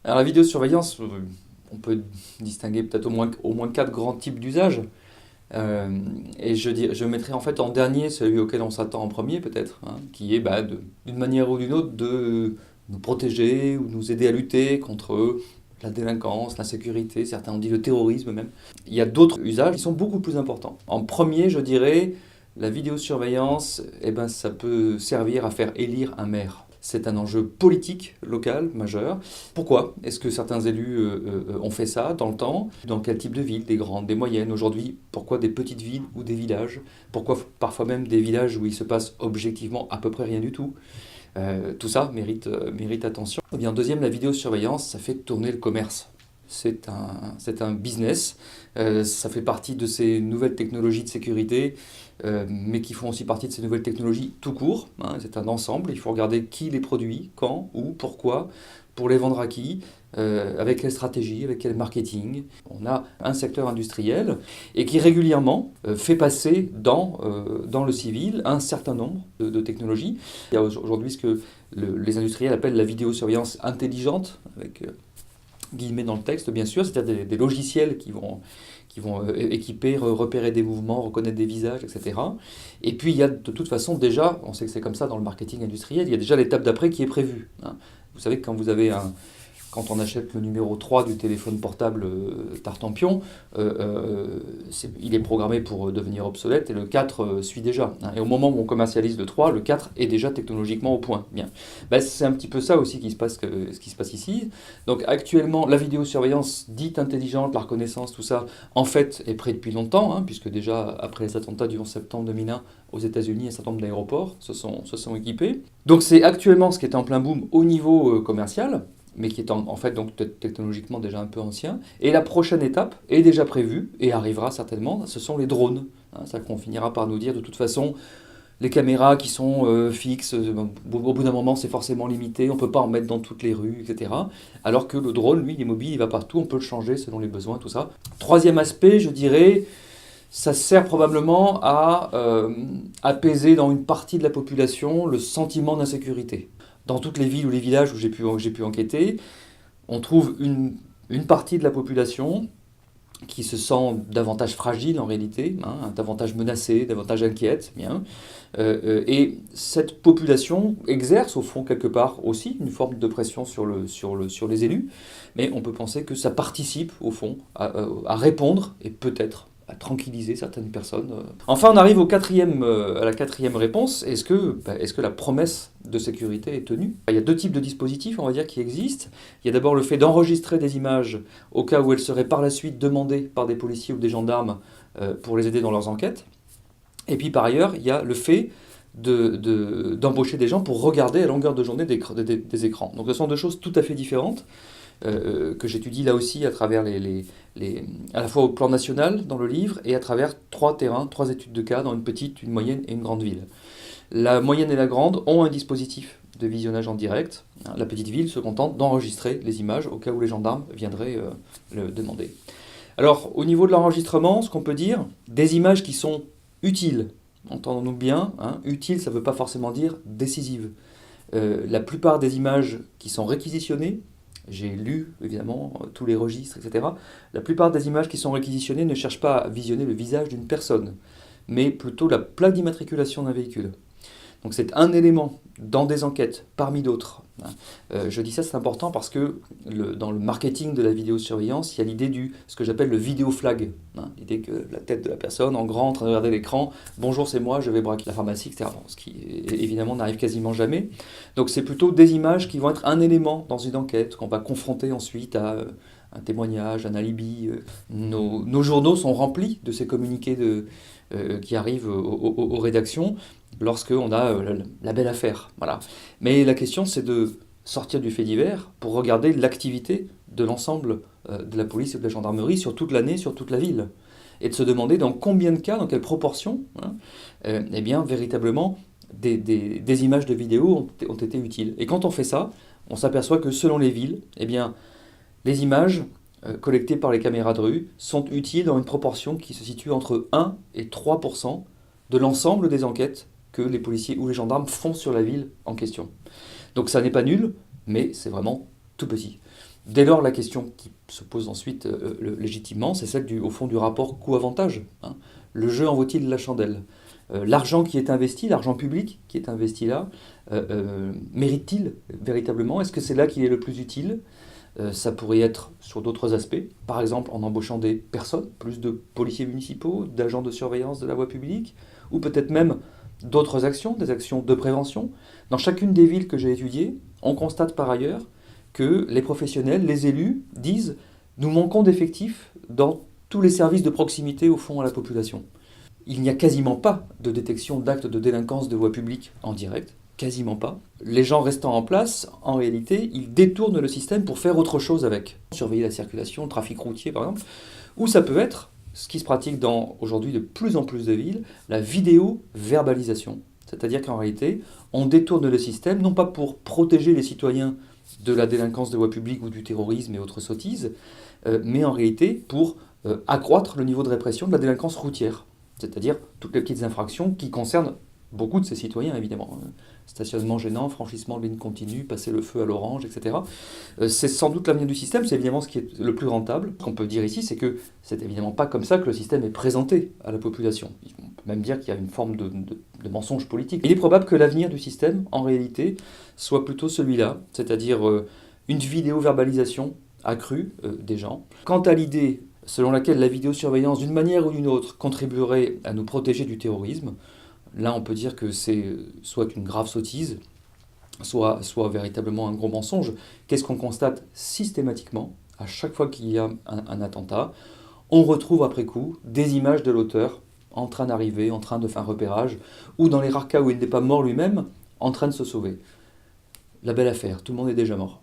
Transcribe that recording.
Alors la vidéosurveillance, on peut distinguer peut-être au moins quatre grands types d'usages. Et je mettrai en fait en dernier celui auquel on s'attend en premier peut-être, hein, qui est d'une manière ou d'une autre de nous protéger ou nous aider à lutter contre la délinquance, l'insécurité, certains ont dit le terrorisme même. Il y a d'autres usages qui sont beaucoup plus importants. En premier, je dirais, la vidéosurveillance, ça peut servir à faire élire un maire. C'est un enjeu politique local majeur. Pourquoi est-ce que certains élus ont fait ça dans le temps? Dans quel type de ville? Des grandes, des moyennes? Aujourd'hui, pourquoi des petites villes ou des villages? Pourquoi parfois même des villages où il se passe objectivement à peu près rien du tout? Tout ça mérite attention. Et bien, en deuxième, la vidéosurveillance, ça fait tourner le commerce. C'est un business, ça fait partie de ces nouvelles technologies de sécurité, mais qui font aussi partie de ces nouvelles technologies tout court, hein. C'est un ensemble, il faut regarder qui les produit, quand, où, pourquoi, pour les vendre à qui, avec quelle stratégie, avec quel marketing. On a un secteur industriel et qui régulièrement fait passer dans le civil un certain nombre de technologies. Il y a aujourd'hui ce que les industriels appellent la vidéosurveillance intelligente, avec guillemets dans le texte bien sûr, c'est-à-dire des logiciels qui vont équiper, repérer des mouvements, reconnaître des visages, etc. Et puis il y a de toute façon déjà, on sait que c'est comme ça dans le marketing industriel, il y a déjà l'étape d'après qui est prévue, hein. Vous savez que quand on achète le numéro 3 du téléphone portable Tartampion, il est programmé pour devenir obsolète et le 4 suit déjà, hein. Et au moment où on commercialise le 3, le 4 est déjà technologiquement au point. Bien. C'est un petit peu ça aussi ce qui se passe ici. Donc actuellement, la vidéosurveillance dite intelligente, la reconnaissance, tout ça, en fait, est prêt depuis longtemps, hein, puisque déjà après les attentats du 11 septembre 2001 aux États-Unis, un certain nombre d'aéroports se sont équipés. Donc c'est actuellement ce qui est en plein boom au niveau commercial, mais qui est en fait donc technologiquement déjà un peu ancien. Et la prochaine étape est déjà prévue et arrivera certainement, ce sont les drones, hein. Ça qu'on finira par nous dire de toute façon, les caméras qui sont fixes, au bout d'un moment c'est forcément limité, on ne peut pas en mettre dans toutes les rues, etc. Alors que le drone, lui, il est mobile, il va partout, on peut le changer selon les besoins, tout ça. Troisième aspect, je dirais, ça sert probablement à apaiser dans une partie de la population le sentiment d'insécurité. Dans toutes les villes ou les villages où j'ai pu enquêter, on trouve une partie de la population qui se sent davantage fragile en réalité, hein, davantage menacée, davantage inquiète. Bien. Et cette population exerce au fond quelque part aussi une forme de pression sur les élus, mais on peut penser que ça participe au fond à répondre et peut-être à tranquilliser certaines personnes. Enfin, on arrive à la quatrième réponse. Est-ce que la promesse de sécurité est tenue? Il y a deux types de dispositifs, on va dire, qui existent. Il y a d'abord le fait d'enregistrer des images au cas où elles seraient par la suite demandées par des policiers ou des gendarmes pour les aider dans leurs enquêtes. Et puis par ailleurs, il y a le fait d'embaucher des gens pour regarder à longueur de journée des écrans. Donc ce sont deux choses tout à fait différentes. Que j'étudie là aussi à travers à la fois au plan national dans le livre et à travers trois terrains, trois études de cas dans une petite, une moyenne et une grande ville. La moyenne et la grande ont un dispositif de visionnage en direct. La petite ville se contente d'enregistrer les images au cas où les gendarmes viendraient le demander. Alors au niveau de l'enregistrement, ce qu'on peut dire, des images qui sont utiles, entendons-nous bien, hein, utiles ça ne veut pas forcément dire décisives. La plupart des images qui sont réquisitionnées, j'ai lu évidemment tous les registres, etc. La plupart des images qui sont réquisitionnées ne cherchent pas à visionner le visage d'une personne, mais plutôt la plaque d'immatriculation d'un véhicule. Donc c'est un élément dans des enquêtes parmi d'autres. Je dis ça, c'est important parce que dans le marketing de la vidéosurveillance, il y a l'idée ce que j'appelle le vidéo flag. L'idée que la tête de la personne en grand en train de regarder l'écran, bonjour c'est moi, je vais braquer la pharmacie, etc. Bon, ce qui évidemment n'arrive quasiment jamais. Donc c'est plutôt des images qui vont être un élément dans une enquête qu'on va confronter ensuite à un témoignage, un alibi. Nos journaux sont remplis de ces communiqués qui arrivent aux rédactions lorsqu'on a la belle affaire. Voilà. Mais la question, c'est de sortir du fait divers pour regarder l'activité de l'ensemble de la police et de la gendarmerie sur toute l'année, sur toute la ville. Et de se demander dans combien de cas, dans quelle proportion, eh bien, véritablement, des images de vidéo ont été utiles. Et quand on fait ça, on s'aperçoit que selon les villes, eh bien, les images collectées par les caméras de rue sont utiles dans une proportion qui se situe entre 1 et 3% de l'ensemble des enquêtes que les policiers ou les gendarmes font sur la ville en question. Donc ça n'est pas nul, mais c'est vraiment tout petit. Dès lors, la question qui se pose ensuite légitimement, c'est celle au fond du rapport coût-avantage, hein. Le jeu en vaut-il la chandelle? L'argent qui est investi, l'argent public qui est investi là, mérite-t-il véritablement? Est-ce que c'est là qu'il est le plus utile? Ça pourrait être sur d'autres aspects, par exemple en embauchant des personnes, plus de policiers municipaux, d'agents de surveillance de la voie publique, ou peut-être même d'autres actions, des actions de prévention. Dans chacune des villes que j'ai étudiées, on constate par ailleurs que les professionnels, les élus disent nous manquons d'effectifs dans tous les services de proximité au fond à la population. Il n'y a quasiment pas de détection d'actes de délinquance de voie publique en direct, quasiment pas. Les gens restant en place, en réalité, ils détournent le système pour faire autre chose avec. Surveiller la circulation, le trafic routier par exemple, ou ça peut être, ce qui se pratique dans aujourd'hui de plus en plus de villes, la vidéo-verbalisation. C'est-à-dire qu'en réalité, on détourne le système, non pas pour protéger les citoyens de la délinquance de voie publique ou du terrorisme et autres sottises, mais en réalité pour accroître le niveau de répression de la délinquance routière. C'est-à-dire toutes les petites infractions qui concernent beaucoup de ces citoyens, évidemment. Stationnement gênant, franchissement de ligne continue, passer le feu à l'orange, etc. C'est sans doute l'avenir du système, c'est évidemment ce qui est le plus rentable. Ce qu'on peut dire ici, c'est que c'est évidemment pas comme ça que le système est présenté à la population. On peut même dire qu'il y a une forme de mensonge politique. Il est probable que l'avenir du système, en réalité, soit plutôt celui-là, c'est-à-dire une vidéo-verbalisation accrue des gens. Quant à l'idée selon laquelle la vidéosurveillance, d'une manière ou d'une autre, contribuerait à nous protéger du terrorisme, là on peut dire que c'est soit une grave sottise, soit véritablement un gros mensonge. Qu'est-ce qu'on constate systématiquement à chaque fois qu'il y a un attentat? On retrouve après coup des images de l'auteur en train d'arriver, en train de faire un repérage, ou dans les rares cas où il n'est pas mort lui-même, en train de se sauver. La belle affaire, tout le monde est déjà mort.